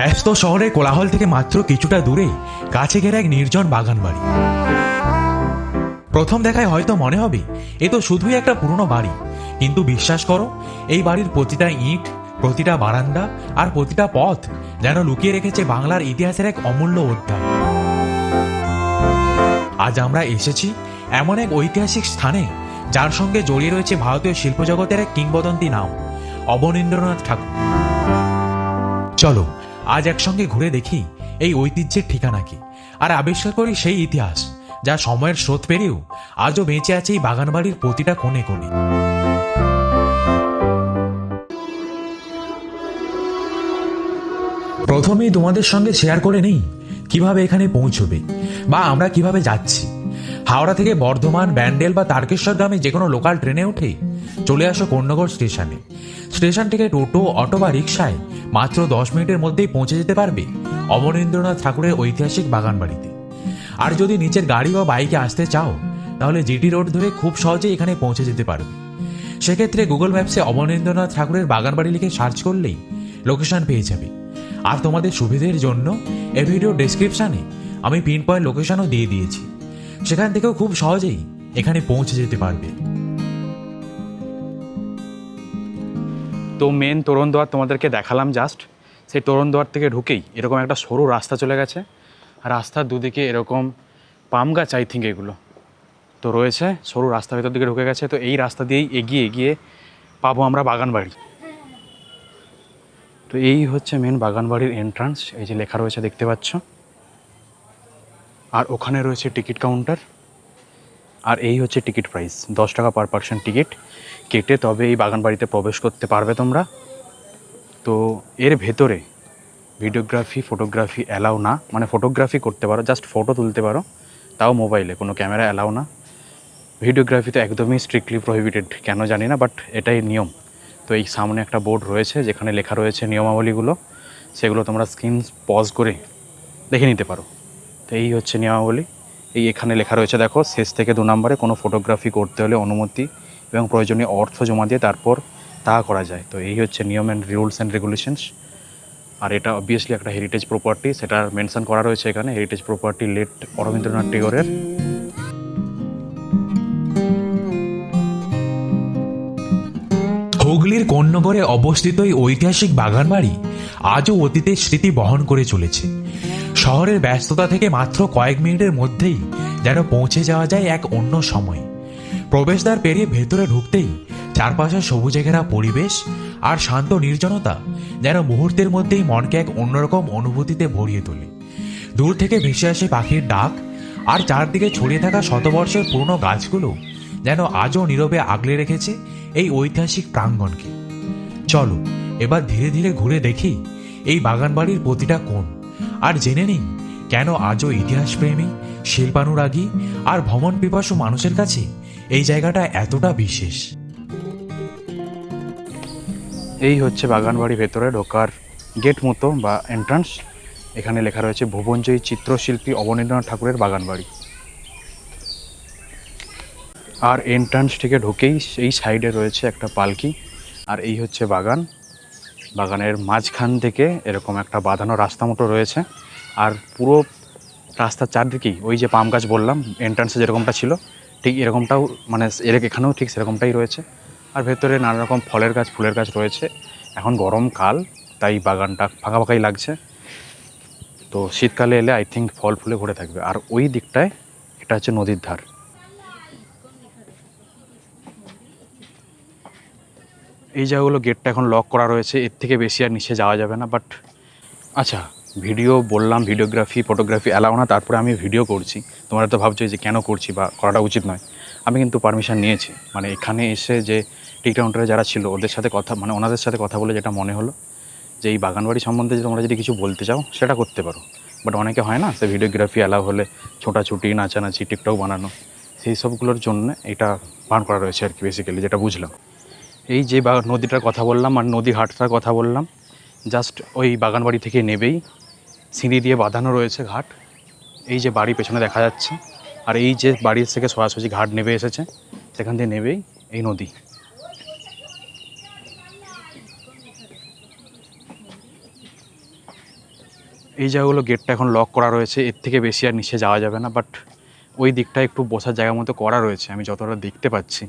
ব্যস্ত শহরের কোলাহল থেকে মাত্র কিছুটা দূরে কাছে ঘেরা এক নির্জন বাগান বাড়ি। প্রথম দেখায় হয়তো মনে হবে এ তো শুধুই একটা পুরনো বাড়ি, কিন্তু বিশ্বাস করো, এই বাড়ির প্রতিটা ইট, প্রতিটা বারান্দা আর প্রতিটা পথ যেন লুকিয়ে রেখেছে বাংলার ইতিহাসের এক অমূল্য অধ্যায়। আজ আমরা এসেছি এমন এক ঐতিহাসিক স্থানে যার সঙ্গে জড়িয়ে রয়েছে ভারতীয় শিল্পজগতের এক কিংবদন্তি নাম, অবনীন্দ্রনাথ ঠাকুর। চলো আজ একসঙ্গে ঘুরে দেখি এই ঐতিহ্যের ঠিকানা কি, আর আবিষ্কার করি সেই ইতিহাস যা সময়ের স্রোত পেরিয়েও আজও বেঁচে আছে এই বাগানবাড়ির প্রতিটা কোণে কোণে। প্রথমেই তোমাদের সঙ্গে শেয়ার করে নেই কিভাবে এখানে পৌঁছবে বা আমরা কিভাবে যাচ্ছি। হাওড়া থেকে বর্ধমান, ব্যান্ডেল বা তারকেশ্বর গ্রামে যে কোনো লোকাল ট্রেনে উঠে চলে আসো কোন্নগর স্টেশনে। স্টেশন থেকে টোটো, অটো বা রিক্সায় মাত্র 10 মিনিটের মধ্যেই পৌঁছে যেতে পারবে অবনীন্দ্রনাথ ঠাকুরের ঐতিহাসিক বাগানবাড়িতে। আর যদি নিচের গাড়ি বা বাইকে আসতে চাও তাহলে জিটি রোড ধরে খুব সহজেই এখানে পৌঁছে যেতে পারবে। সেক্ষেত্রে গুগল ম্যাপসে অবনীন্দ্রনাথ ঠাকুরের বাগানবাড়ি লিখে সার্চ করলেই লোকেশন পেয়ে যাবে। আর তোমাদের সুবিধের জন্য এই ভিডিও ডেসক্রিপশানে আমি পিন পয়েন্ট লোকেশনও দিয়ে দিয়েছি, সেখান থেকেও খুব সহজেই এখানে পৌঁছে যেতে পারবে। তো মেন তোরণ দুয়ার তোমাদেরকে দেখালাম জাস্ট। সেই তোরণ দুয়ার থেকে ঢুকেই এরকম একটা সরু রাস্তা চলে গেছে, আর রাস্তার দুদিকে এরকম পাম গাছ, আই থিঙ্ক এগুলো তো রয়েছে। সরু রাস্তা ভেতর দিকে ঢুকে গেছে। তো এই রাস্তা দিয়েই এগিয়ে এগিয়ে পাবো আমরা বাগানবাড়ি। তো এই হচ্ছে মেন বাগানবাড়ির এন্ট্রান্স, এই যে লেখা রয়েছে দেখতে পাচ্ছ। আর ওখানে রয়েছে টিকিট কাউন্টার, আর এই হচ্ছে টিকিট প্রাইস, 10 টাকা পার পার্সন টিকিট কেটে তবে এই বাগানবাড়িতে প্রবেশ করতে পারবে তোমরা। তো এর ভেতরে ভিডিওগ্রাফি, ফটোগ্রাফি অ্যালাউ না, মানে ফটোগ্রাফি করতে পারো, জাস্ট ফটো তুলতে পারো, তাও মোবাইলে, কোনো ক্যামেরা অ্যালাউ না। ভিডিওগ্রাফি তো একদমই স্ট্রিক্টলি প্রহিবিটেড, কেন জানি না, বাট এটাই নিয়ম। তো এই সামনে একটা বোর্ড রয়েছে যেখানে লেখা রয়েছে নিয়মাবলীগুলো, সেগুলো তোমরা স্ক্রিন পজ করে দেখে নিতে পারো। তো এই হচ্ছে নিয়মাবলী। এই এখানে লেখা রয়েছে দেখো, শেষ থেকে 2 নম্বরে কোনো ফটোগ্রাফি করতে হলে অনুমতি এবং প্রয়োজনীয় অর্থ জমা দিয়ে তারপর তা করা যায়। তো এই হচ্ছে নিয়ম অ্যান্ড রুলস অ্যান্ড রেগুলেশনস। আর এটা অবভিয়াসলি একটা হেরিটেজ প্রপার্টি, সেটা মেনশন করা রয়েছে এখানে, হেরিটেজ প্রপার্টি লেট অরবিন্দ্রনাথ টেগোরের। হুগলির কোন্নগরে অবস্থিত এই ঐতিহাসিক বাগানবাড়ি আজও অতীতের স্মৃতি বহন করে চলেছে। শহরের ব্যস্ততা থেকে মাত্র কয়েক মিনিটের মধ্যেই যেন পৌঁছে যাওয়া যায় এক অন্য সময়। প্রবেশদ্বার পেরিয়ে ভেতরে ঢুকতেই চারপাশে সবুজে ঘেরা পরিবেশ আর শান্ত নির্জনতা যেন মুহূর্তের মধ্যেই মনকে এক অন্যরকম অনুভূতিতে ভরিয়ে তোলে। দূর থেকে ভেসে আসে পাখির ডাক, আর চারদিকে ছড়িয়ে থাকা শতবর্ষের পুরনো গাছগুলো যেন আজও নীরবে আগলে রেখেছে এই ঐতিহাসিক প্রাঙ্গণকে। চলো এবার ধীরে ধীরে ঘুরে দেখি এই বাগানবাড়ির প্রতিটা কোণ, আর জেনে নিই কেন আজও ইতিহাসপ্রেমী, শিল্পানুরাগী আর ভ্রমণ পিপাসু মানুষের কাছে এই জায়গাটা এতটা বিশেষ। এই হচ্ছে বাগানবাড়ি ভেতরে ঢোকার গেট মতো বা এন্ট্রান্স। এখানে লেখা রয়েছে ভুবনজয়ী চিত্রশিল্পী অবনীন্দ্রনাথ ঠাকুরের বাগানবাড়ি। আর এন্ট্রান্স থেকে ঢুকেই এই সাইডে রয়েছে একটা পালকি, আর এই হচ্ছে বাগান। বাগানের মাঝখান থেকে এরকম একটা বাঁধানো রাস্তা মতো রয়েছে, আর পুরো রাস্তার চারদিকেই ওই যে পাম গাছ বললাম এন্ট্রান্সে যেরকমটা ছিল ঠিক এরকমটাও, মানে এখানেও ঠিক সেরকমটাই রয়েছে। আর ভেতরে নানা রকম ফলের গাছ, ফুলের গাছ রয়েছে। এখন গরমকাল, তাই বাগানটা ফাঁকা ফাঁকাই লাগছে। তো শীতকালে এলে আই থিঙ্ক ফল ফুলে ভরে থাকবে। আর ওই দিকটায় এটা হচ্ছে নদীর ধার। এই জায়গাগুলো গেটটা এখন লক করা রয়েছে, এর থেকে বেশি আর নিচে যাওয়া যাবে না। বাট আচ্ছা, ভিডিও বললাম, ভিডিওগ্রাফি, ফটোগ্রাফি অ্যালাউ না, তারপরে আমি ভিডিও করছি। তোমরা তো ভাবছো যে কেন করছি বা করাটা উচিত নয়। আমি কিন্তু পারমিশন নিয়েছি, মানে এখানে এসে যে টিকিট কাউন্টারে যারা ছিল ওদের সাথে কথা, মানে ওনাদের সাথে কথা বলে যেটা মনে হলো যে এই বাগানবাড়ি সম্বন্ধে তোমরা যদি কিছু বলতে চাও সেটা করতে পারো। বাট অনেকে হয় না, সে ভিডিওগ্রাফি অ্যালাউ হলে ছোটাছুটি, নাচানাচি, টিকটক বানানো, সেই সবগুলোর জন্য এটা বান করা রয়েছে আর কি, বেসিক্যালি যেটা বুঝলাম। এই যে নদীটার কথা বললাম আর নদী ঘাটটার কথা বললাম, জাস্ট ওই বাগানবাড়ি থেকে নেবেই সিঁড়ি দিয়ে বাঁধানো রয়েছে ঘাট। এই যে বাড়ি পেছনে দেখা যাচ্ছে, আর এই যে বাড়ির থেকে সরাসরি ঘাট নেবে এসেছে, সেখান দিয়ে নেবেই এই নদী। এই জায়গাগুলো গেটটা এখন লক করা রয়েছে, এর থেকে বেশি আর নিচে যাওয়া যাবে না, বাট ওই দিকটা একটু বসার জায়গার মতো করা রয়েছে আমি যতটা দেখতে পাচ্ছি।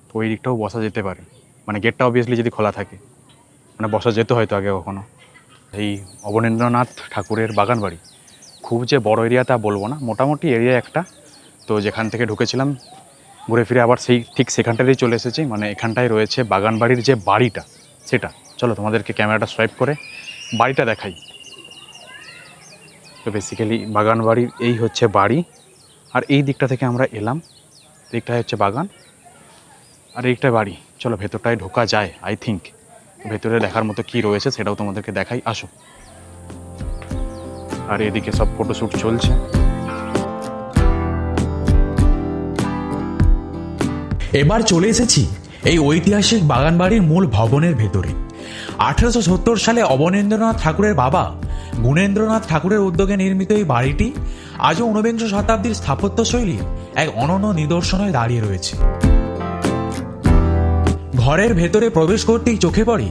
তো ওই দিকটাও বসা যেতে পারে, মানে গেটটা অবভিয়াসলি যদি খোলা থাকে, মানে বসা যেত হয়তো আগে কখনো। এই অবনীন্দ্রনাথ ঠাকুরের বাগান বাড়ি খুব যে বড় এরিয়া তা বলবো না, মোটামুটি এরিয়া একটা। তো যেখান থেকে ঢুকেছিলাম ঘুরে ফিরে আবার সেই ঠিক সেখানটাতেই চলে এসেছি, মানে এখানটায় রয়েছে বাগান বাড়ির যে বাড়িটা সেটা। চলো তোমাদেরকে ক্যামেরাটা সোয়াইপ করে বাড়িটা দেখাই। তো বেসিক্যালি বাগান বাড়ির এই হচ্ছে বাড়ি, আর এই দিকটা থেকে আমরা এলাম, দিকটাই হচ্ছে বাগান আর এইটা বাড়ি। চলো ভেতরটায় ঢোকা যায় আই থিঙ্ক, ভেতরে দেখার মতো কি রয়েছে সেটাও তোমাদেরকে দেখাই, আসো। আর এদিকে সব ফটোশ্যুট চলছে। এবার চলে এসেছি এই ঐতিহাসিক বাগানবাড়ির মূল ভবনের ভেতরে। 1870 সালে অবনীন্দ্রনাথ ঠাকুরের বাবা গুণেন্দ্রনাথ ঠাকুরের উদ্যোগে নির্মিত এই বাড়িটি আজও ঊনবিংশ শতাব্দীর স্থাপত্যশৈলীর এক অনন্য নিদর্শন হয়ে দাঁড়িয়ে রয়েছে। ঘরের ভেতরে প্রবেশ করতেই চোখে পড়ে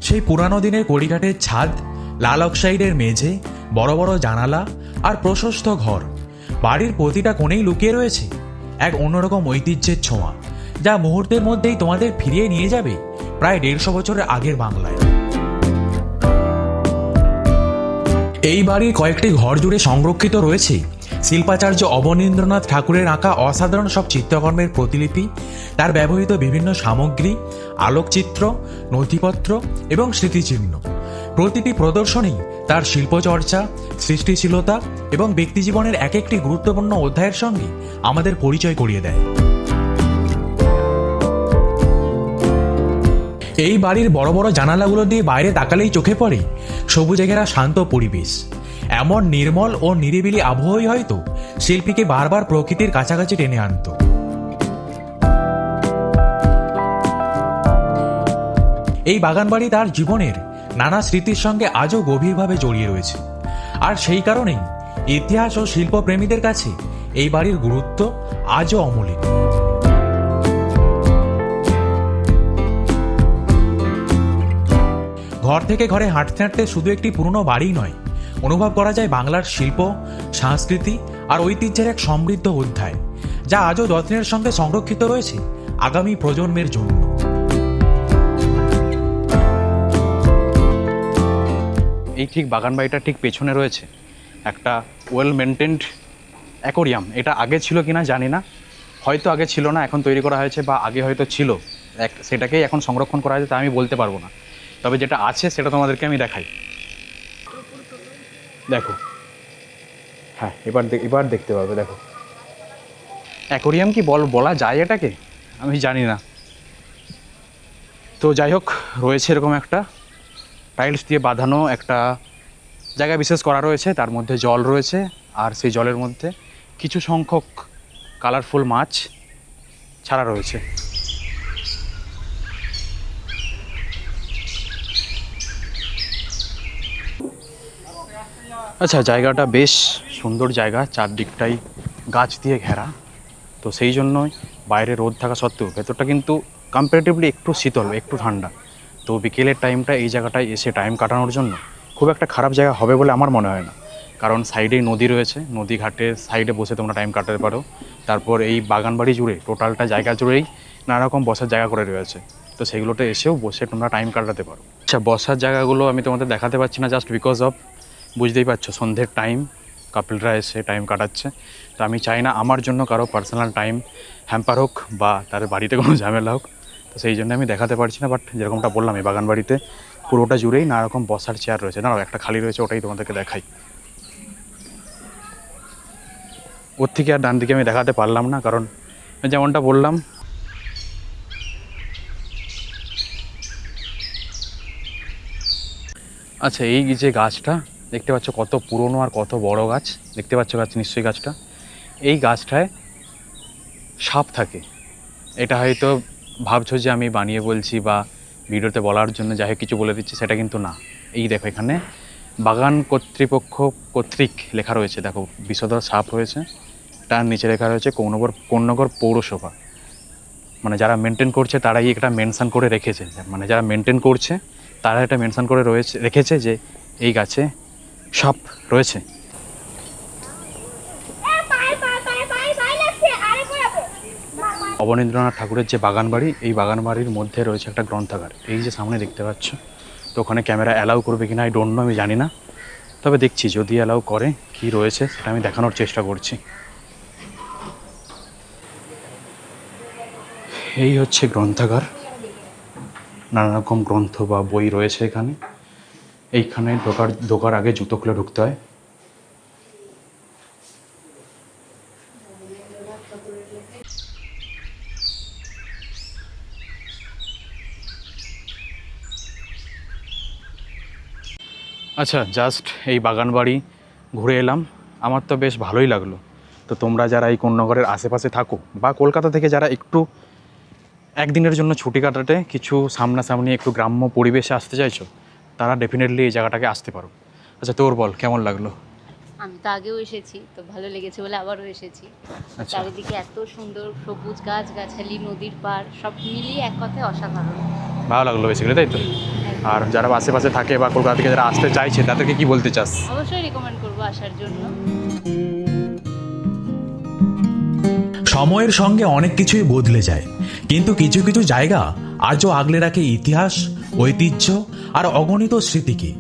সেই পুরানো দিনের কড়িকাঠের ছাদ, লাল অক্সাইডের মেঝে, বড় বড় জানালা আর প্রশস্ত ঘর। বাড়ির প্রতিটা কোণেই লুকিয়ে রয়েছে এক অন্যরকম ঐতিহ্যের ছোঁয়া, যা মুহূর্তের মধ্যেই তোমাদের ফিরিয়ে নিয়ে যাবে প্রায় 150 বছরের আগের বাংলায়। এই বাড়ির কয়েকটি ঘর জুড়ে সংরক্ষিত রয়েছে শিল্পাচার্য অবনীন্দ্রনাথ ঠাকুরের আঁকা অসাধারণ সব চিত্রকর্মের প্রতিলিপি, তার ব্যবহৃত বিভিন্ন সামগ্রী, আলোকচিত্র, নথিপত্র এবং স্মৃতিচিহ্ন। প্রতিটি প্রদর্শনী তার শিল্পচর্চা, সৃষ্টিশীলতা এবং ব্যক্তিজীবনের এক একটি গুরুত্বপূর্ণ অধ্যায়ের সঙ্গে আমাদের পরিচয় করিয়ে দেয়। এই বাড়ির বড় বড় জানালাগুলো দিয়ে বাইরে তাকালেই চোখে পড়ে সবুজে ঘেরা শান্ত পরিবেশ। এমন নির্মল ও নিরিবিলি আবহাওয়াই হয়তো শিল্পীকে বারবার প্রকৃতির কাছাকাছি টেনে আনত। এই বাগানবাড়ি তার জীবনের নানা স্মৃতির সঙ্গে আজও গভীরভাবে জড়িয়ে রয়েছে, আর সেই কারণেই ইতিহাস ও শিল্পপ্রেমীদের কাছে এই বাড়ির গুরুত্ব আজও অমূল্য। ঘর থেকে ঘরে হাঁটতে হাঁটতে শুধু একটি পুরনো বাড়ি নয়, অনুভব করা যায় বাংলার শিল্প, সংস্কৃতি আর ঐতিহ্যের এক সমৃদ্ধ অধ্যায়, যা আজও যত্নের সঙ্গে সংরক্ষিত রয়েছে আগামী প্রজন্মের জন্য। এই ঠিক বাগান বাড়িটা ঠিক পেছনে রয়েছে একটা ওয়েল মেনটেন্ড অ্যাকোরিয়াম। এটা আগে ছিল কিনা জানি না, হয়তো আগে ছিল না, এখন তৈরি করা হয়েছে, বা আগে হয়তো ছিল, সেটাকেই এখন সংরক্ষণ করা হয়েছে তা আমি বলতে পারবো না। তবে যেটা আছে সেটা তোমাদেরকে আমি দেখাই। দেখো, হ্যাঁ এবার দেখতে পাবে। দেখো, অ্যাকোরিয়াম কি বলা যায় এটাকে, আমি জানি না। তো যাই হোক, রয়েছে এরকম একটা টাইলস দিয়ে বাঁধানো একটা জায়গা বিশেষ করা রয়েছে, তার মধ্যে জল রয়েছে, আর সেই জলের মধ্যে কিছু সংখ্যক কালারফুল মাছ ছাড়া রয়েছে। আচ্ছা, জায়গাটা বেশ সুন্দর জায়গা, চারদিকটাই গাছ দিয়ে ঘেরা। তো সেই জন্যই বাইরে রোদ থাকা সত্ত্বেও ভেতরটা কিন্তু কম্পারেটিভলি একটু শীতল, একটু ঠান্ডা। তো বিকেলের টাইমটা এই জায়গাটায় এসে টাইম কাটানোর জন্য খুব একটা খারাপ জায়গা হবে বলে আমার মনে হয় না, কারণ সাইডেই নদী রয়েছে, নদী ঘাটের সাইডে বসে তোমরা টাইম কাটাতে পারো। তারপর এই বাগানবাড়ি জুড়ে টোটালটা জায়গা জুড়েই নানা রকম বসার জায়গা করে রয়েছে, তো সেগুলোতে এসেও বসে তোমরা টাইম কাটাতে পারো। আচ্ছা, বসার জায়গাগুলো আমি তোমাদের দেখাতে পারছি না, জাস্ট বিকজ অফ, বুঝতেই পারছো, সন্ধ্যের টাইম, কাপলরা এসে টাইম কাটাচ্ছে। তো আমি চাই না আমার জন্য কারো পার্সোনাল টাইম হ্যাম্পার হোক বা তার বাড়িতে কোনো ঝামেলা হোক, তো সেই জন্য আমি দেখাতে পারছি না। বাট যেরকমটা বললাম, এই বাগান বাড়িতে পুরোটা জুড়েই নানা রকম বসার চেয়ার রয়েছে। না, একটা খালি রয়েছে, ওটাই তোমাদেরকে দেখাই। ওর থেকে আর ডান দিকে আমি দেখাতে পারলাম না, কারণ যেমনটা বললাম, আচ্ছা এই যে গাছটা দেখতে পাচ্ছ কত পুরনো আর কত বড় গাছ, দেখতে পাচ্ছ গাছ নিশ্চয়ই, গাছটা, এই গাছটায় সাপ থাকে। এটা হয়তো ভাবছো যে আমি বানিয়ে বলছি বা ভিডিওতে বলার জন্য যাই হোক কিছু বলে দিচ্ছি, সেটা কিন্তু না। এই দেখো, এখানে বাগান কর্তৃপক্ষ কর্তৃক লেখা রয়েছে, দেখো বিষধর সাপ রয়েছে, তার নিচে লেখা রয়েছে কোন্নগর পৌরসভা। মানে যারা মেনটেন করছে তারাই এটা মেনশন করে রেখেছে, মানে যারা মেনটেন করছে তারা এটা মেনশন করে রেখেছে যে এই গাছে সাপ রয়েছে। অবনীন্দ্রনাথ ঠাকুরের যে বাগান বাড়ি, এই বাগান বাড়ির মধ্যে রয়েছে একটা গ্রন্থাগার। এই যে সামনে দেখতে পাচ্ছ, তো ওখানে ক্যামেরা অ্যালাউ করবে কিনা আই ডোন্ট নো, আমি জানি না, তবে দেখছি যদি অ্যালাউ করে কি রয়েছে সেটা আমি দেখানোর চেষ্টা করছি। এই হচ্ছে গ্রন্থাগার, নানা রকম গ্রন্থ বা বই রয়েছে এখানে। এইখানে ঢোকার আগে জুতো খুলে ঢুকতে হয়। আচ্ছা, জাস্ট এই বাগান বাড়ি ঘুরে এলাম, আমার তো বেশ ভালোই লাগলো। তো তোমরা যারা এই কোন্নগরের আশেপাশে থাকো বা কলকাতা থেকে যারা একটু একদিনের জন্য ছুটি কাটাতে কিছু সামনাসামনি একটু গ্রাম্য পরিবেশে আসতে চাইছো, তারা ডেফিনেটলি এই জায়গাটাকে আসতে পারো। আচ্ছা, তোর বল কেমন লাগলো? আমি তো আগেও এসেছি, তো ভালো লেগেছে বলে আবারও এসেছি। আচ্ছা। চারিদিকে এত সুন্দর সবুজ গাছ গাছালি, নদীর পাড়, সব মিলিয়ে এক কথায় অসাধারণ। ভালো লাগলো বেসিক্যালি, তাই তো? আর যারা আশেপাশে থাকে বা কলকাতা থেকে যারা আসতে চাইছে তাদেরকে কি বলতে চাস? অবশ্যই রিকমেন্ড করবো আসার জন্য। সময়ের সঙ্গে অনেক কিছুই বদলে যায়, কিন্তু কিছু কিছু জায়গা আজও আগলে রাখে ইতিহাস, ঐতিহ্য আর অগণিত স্মৃতিকে।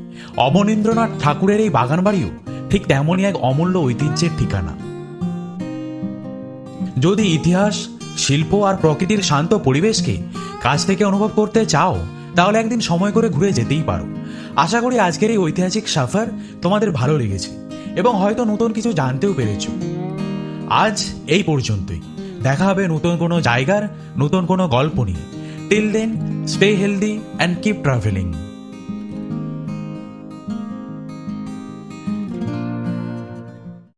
অবনীন্দ্রনাথ ঠাকুরের এই বাগান বাড়িও ঠিক তেমনই এক অমূল্য ঐতিহ্যের ঠিকানা। যদি ইতিহাস, শিল্প আর প্রকৃতির শান্ত পরিবেশকে কাছ থেকে অনুভব করতে চাও, তাহলে একদিন সময় করে ঘুরে যেতেই পারো। আশা করি আজকের এই ঐতিহাসিক সফর তোমাদের ভালো লেগেছে এবং হয়তো নতুন কিছু জানতেও পেরেছো। আজ এই পর্যন্তই, দেখা হবে নতুন কোনো জায়গার নতুন কোনো গল্প নিয়ে। Till then, stay healthy and keep travelling.